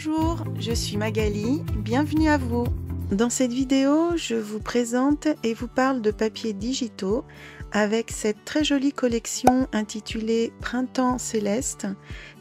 Bonjour, je suis Magali, bienvenue à vous. Dans cette vidéo, je vous présente et vous parle de papiers digitaux avec cette très jolie collection intitulée Printemps Céleste,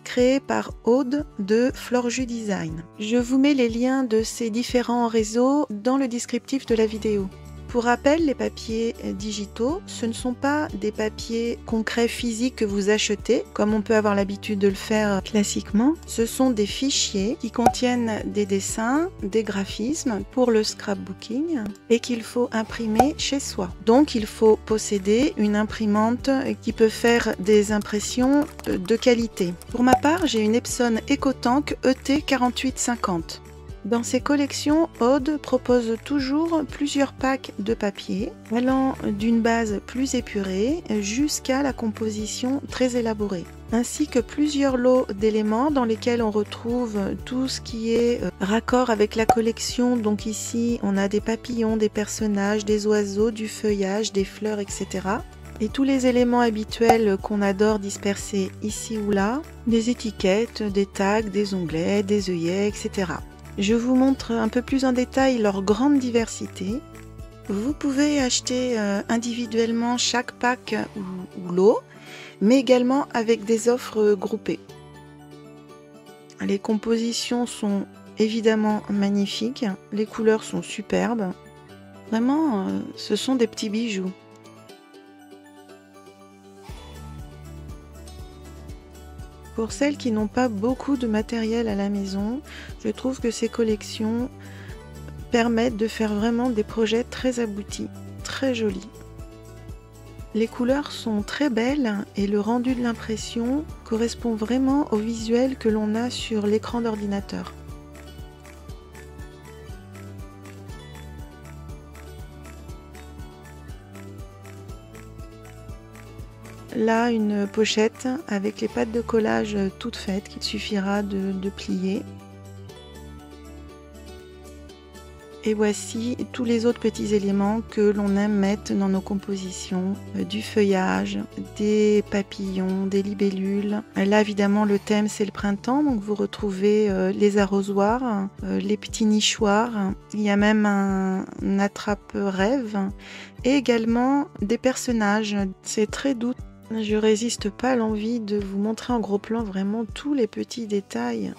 créée par Aude de Florju Design. Je vous mets les liens de ces différents réseaux dans le descriptif de la vidéo. Pour rappel, les papiers digitaux, ce ne sont pas des papiers concrets physiques que vous achetez, comme on peut avoir l'habitude de le faire classiquement. Ce sont des fichiers qui contiennent des dessins, des graphismes pour le scrapbooking et qu'il faut imprimer chez soi. Donc il faut posséder une imprimante qui peut faire des impressions de qualité. Pour ma part, j'ai une Epson EcoTank ET4850. Dans ces collections, Aude propose toujours plusieurs packs de papier, allant d'une base plus épurée jusqu'à la composition très élaborée, ainsi que plusieurs lots d'éléments dans lesquels on retrouve tout ce qui est raccord avec la collection. Donc ici, on a des papillons, des personnages, des oiseaux, du feuillage, des fleurs, etc. Et tous les éléments habituels qu'on adore disperser ici ou là, des étiquettes, des tags, des onglets, des œillets, etc. Je vous montre un peu plus en détail leur grande diversité. Vous pouvez acheter individuellement chaque pack ou lot, mais également avec des offres groupées. Les compositions sont évidemment magnifiques, les couleurs sont superbes. Vraiment, ce sont des petits bijoux. Pour celles qui n'ont pas beaucoup de matériel à la maison, je trouve que ces collections permettent de faire vraiment des projets très aboutis, très jolis. Les couleurs sont très belles et le rendu de l'impression correspond vraiment au visuel que l'on a sur l'écran d'ordinateur. Là, une pochette avec les pattes de collage toutes faites qu'il suffira de plier. Et voici tous les autres petits éléments que l'on aime mettre dans nos compositions. Du feuillage, des papillons, des libellules. Là, évidemment, le thème, c'est le printemps. Donc, vous retrouvez les arrosoirs, les petits nichoirs. Il y a même un attrape-rêve. Et également des personnages. C'est très doux. Je résiste pas à l'envie de vous montrer en gros plan vraiment tous les petits détails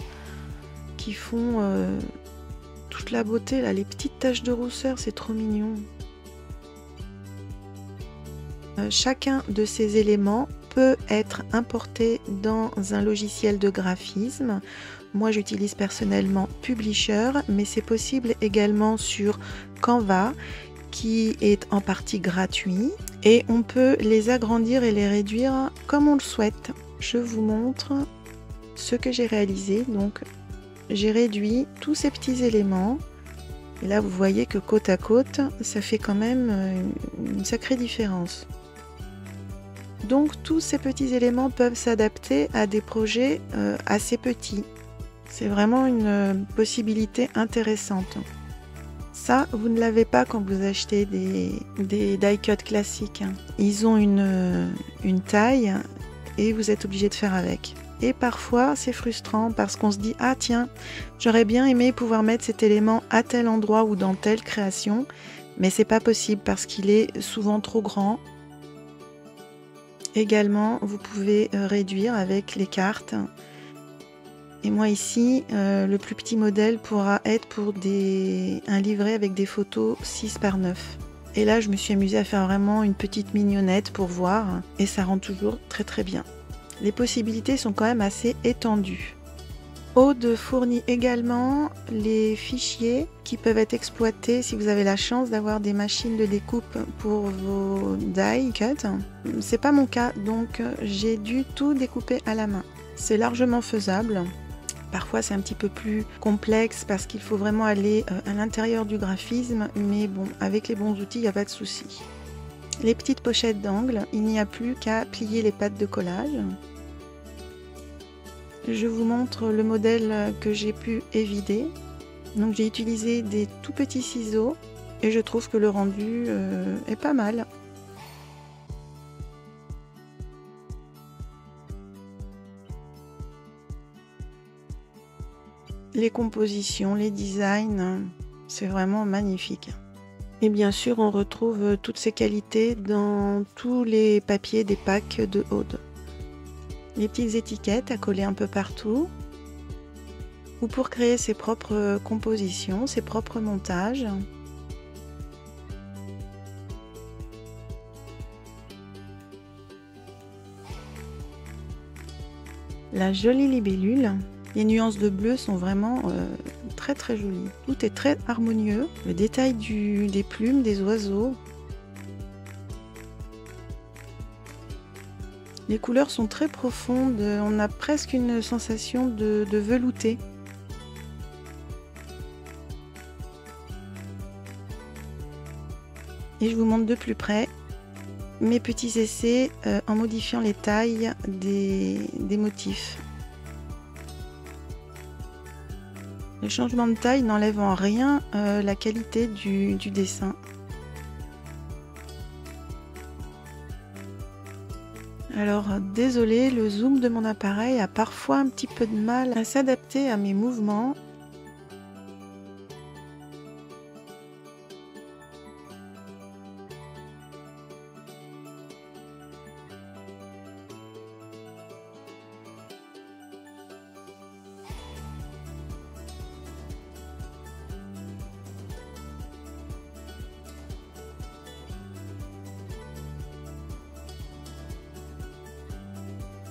qui font toute la beauté, là, les petites taches de rousseur, c'est trop mignon. Chacun de ces éléments peut être importé dans un logiciel de graphisme. Moi, j'utilise personnellement Publisher, mais c'est possible également sur Canva, qui est en partie gratuit, et on peut les agrandir et les réduire comme on le souhaite. Je vous montre ce que j'ai réalisé. Donc j'ai réduit tous ces petits éléments et là vous voyez que côte à côte ça fait quand même une sacrée différence. Donc tous ces petits éléments peuvent s'adapter à des projets assez petits. C'est vraiment une possibilité intéressante. Ça, vous ne l'avez pas quand vous achetez des die-cut classiques. Ils ont une taille et vous êtes obligé de faire avec. Et parfois, c'est frustrant parce qu'on se dit « Ah tiens, j'aurais bien aimé pouvoir mettre cet élément à tel endroit ou dans telle création, mais c'est pas possible parce qu'il est souvent trop grand. » Également, vous pouvez réduire avec les cartes. Et moi ici, le plus petit modèle pourra être pour un livret avec des photos 6 par 9. Et là, je me suis amusée à faire vraiment une petite mignonnette pour voir. Et ça rend toujours très très bien. Les possibilités sont quand même assez étendues. Aude fournit également les fichiers qui peuvent être exploités si vous avez la chance d'avoir des machines de découpe pour vos die cut. C'est pas mon cas, donc j'ai dû tout découper à la main. C'est largement faisable. Parfois c'est un petit peu plus complexe parce qu'il faut vraiment aller à l'intérieur du graphisme, mais bon, avec les bons outils, il n'y a pas de souci. Les petites pochettes d'angle, il n'y a plus qu'à plier les pattes de collage. Je vous montre le modèle que j'ai pu évider. Donc j'ai utilisé des tout petits ciseaux et je trouve que le rendu est pas mal. les compositions, les designs, c'est vraiment magnifique. Et bien sûr, on retrouve toutes ces qualités dans tous les papiers des packs de Aude. Les petites étiquettes à coller un peu partout, ou pour créer ses propres compositions, ses propres montages. La jolie libellule. Les nuances de bleu sont vraiment très très jolies. Tout est très harmonieux. Le détail des plumes, des oiseaux. Les couleurs sont très profondes. On a presque une sensation de velouté. Et je vous montre de plus près mes petits essais en modifiant les tailles des motifs. Le changement de taille n'enlève en rien la qualité du dessin. Alors désolé, le zoom de mon appareil a parfois un petit peu de mal à s'adapter à mes mouvements.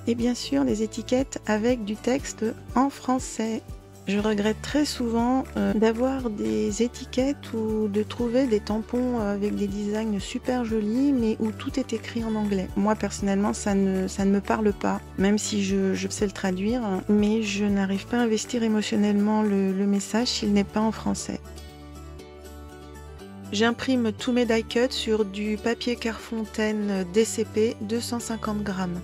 Et bien sûr les étiquettes avec du texte en français. Je regrette très souvent d'avoir des étiquettes ou de trouver des tampons avec des designs super jolis mais où tout est écrit en anglais. Moi personnellement ça ne me parle pas, même si je sais le traduire, mais je n'arrive pas à investir émotionnellement le message s'il n'est pas en français. J'imprime tous mes die cuts sur du papier Clairefontaine DCP 250 grammes.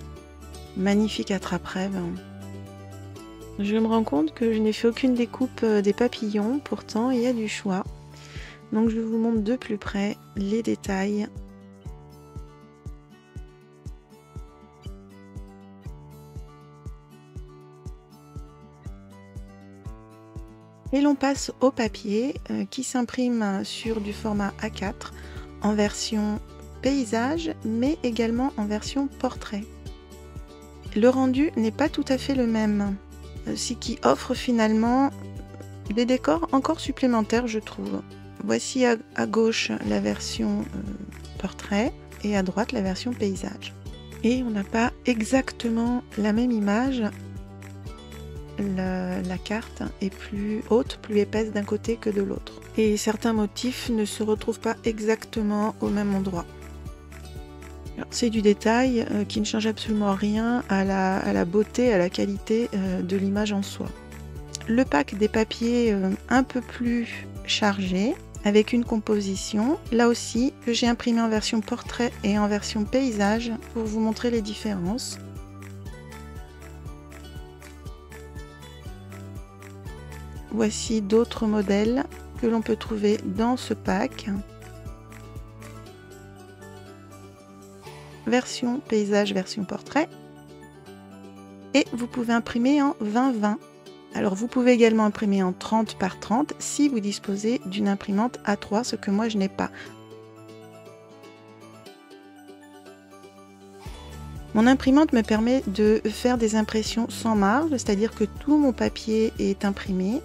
Magnifique attrape-rêve. Je me rends compte que je n'ai fait aucune découpe des papillons, pourtant il y a du choix. Donc je vous montre de plus près les détails. Et l'on passe au papier qui s'imprime sur du format A4 en version paysage mais également en version portrait. Le rendu n'est pas tout à fait le même, ce qui offre finalement des décors encore supplémentaires, je trouve. Voici à gauche la version portrait et à droite la version paysage. Et on n'a pas exactement la même image. La carte est plus haute, plus épaisse d'un côté que de l'autre. Et certains motifs ne se retrouvent pas exactement au même endroit. C'est du détail qui ne change absolument rien à la beauté, à la qualité de l'image en soi. Le pack des papiers un peu plus chargé, avec une composition, là aussi, que j'ai imprimé en version portrait et en version paysage pour vous montrer les différences. Voici d'autres modèles que l'on peut trouver dans ce pack. Version paysage, version portrait. Et vous pouvez imprimer en 20-20. Alors vous pouvez également imprimer en 30 par 30 si vous disposez d'une imprimante A3, ce que moi je n'ai pas. Mon imprimante me permet de faire des impressions sans marge, c'est-à-dire que tout mon papier est imprimé.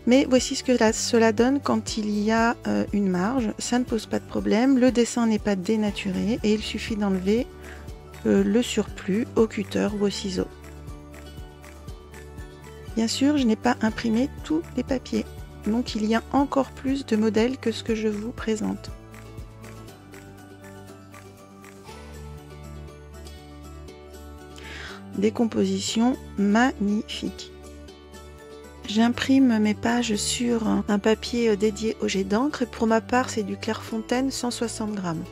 Mais voici ce que cela donne quand il y a une marge. Ça ne pose pas de problème, le dessin n'est pas dénaturé et il suffit d'enlever le surplus au cutter ou au ciseau. Bien sûr, je n'ai pas imprimé tous les papiers, donc il y a encore plus de modèles que ce que je vous présente. Des compositions magnifiques. J'imprime mes pages sur un papier dédié au jet d'encre et pour ma part c'est du Clairefontaine 160 grammes.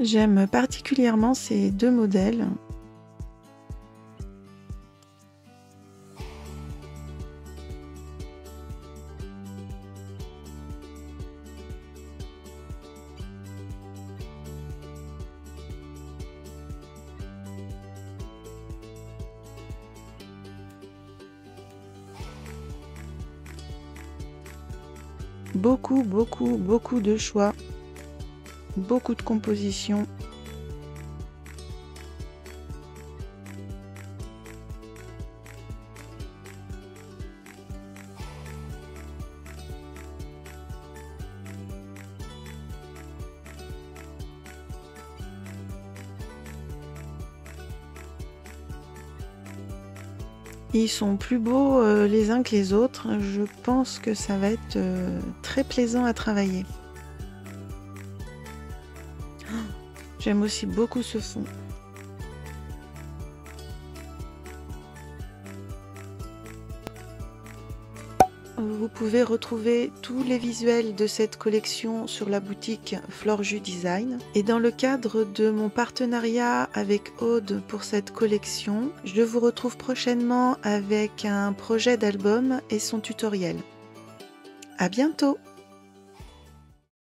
J'aime particulièrement ces deux modèles. Beaucoup, beaucoup, beaucoup de choix, beaucoup de compositions. Ils sont plus beaux les uns que les autres. Je pense que ça va être très plaisant à travailler. J'aime aussi beaucoup ce fond. Vous pouvez retrouver tous les visuels de cette collection sur la boutique Florju Design. Et dans le cadre de mon partenariat avec Aude pour cette collection, je vous retrouve prochainement avec un projet d'album et son tutoriel. À bientôt!